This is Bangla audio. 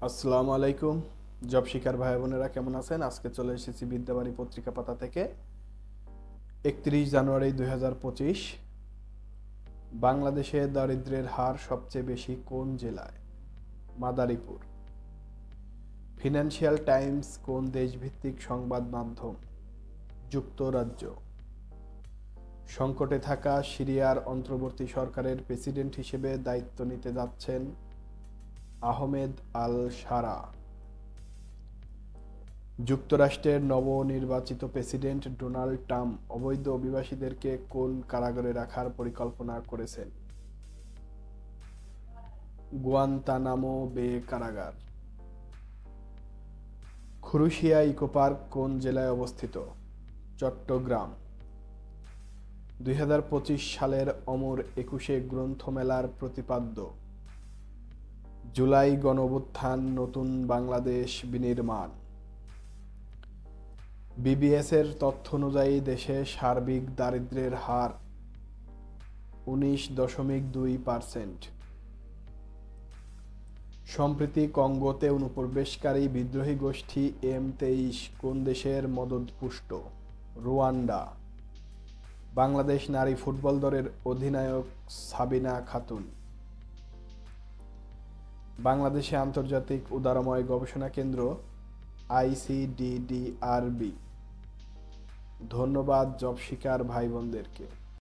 আসসালামু আলাইকুম। জব শিকার ভাই বোনেরা কেমন আছেন? আজকে চলে এসেছি বিদ্যাবাড়ি পত্রিকা পাতা থেকে। 31 জানুয়ারি 2025। বাংলাদেশে দারিদ্র্যের হার সবচেয়ে বেশি কোন জেলায়? মাদারীপুর। ফিনান্সিয়াল টাইমস কোন দেশভিত্তিক সংবাদ মাধ্যম? যুক্তরাজ্য। সংকটে থাকা সিরিয়ার অন্তর্বর্তী সরকারের প্রেসিডেন্ট হিসেবে দায়িত্ব নিতে যাচ্ছেন আহমেদ আল শারা। যুক্তরাষ্ট্রের নবনির্বাচিত প্রেসিডেন্ট ডোনাল্ড ট্রাম্প অবৈধ অভিবাসীদেরকে কোন কারাগারে রাখার পরিকল্পনা করেছেন? গুয়ান্তানামো বে কারাগার। খুরুশিয়া ইকোপার্ক কোন জেলায় অবস্থিত? চট্টগ্রাম। 2025 সালের অমর 21 গ্রন্থমেলার প্রতিপাদ্য। জুলাই গণঅভ্যুত্থান, নতুন বাংলাদেশ বিনির্মাণ। বিবিএসের তথ্য অনুযায়ী দেশে সার্বিক দারিদ্র্যের হার 19.2%। সম্প্রতি কঙ্গোতে অনুপ্রবেশকারী বিদ্রোহী গোষ্ঠী M23 কোন দেশের মদদপুষ্ট? রুয়ান্ডা। বাংলাদেশ নারী ফুটবল দলের অধিনায়ক সাবিনা খাতুন। বাংলাদেশে আন্তর্জাতিক উদারময় গবেষণা কেন্দ্র ICDDRB। ধন্যবাদ জব শিকার ভাই বোনদেরকে।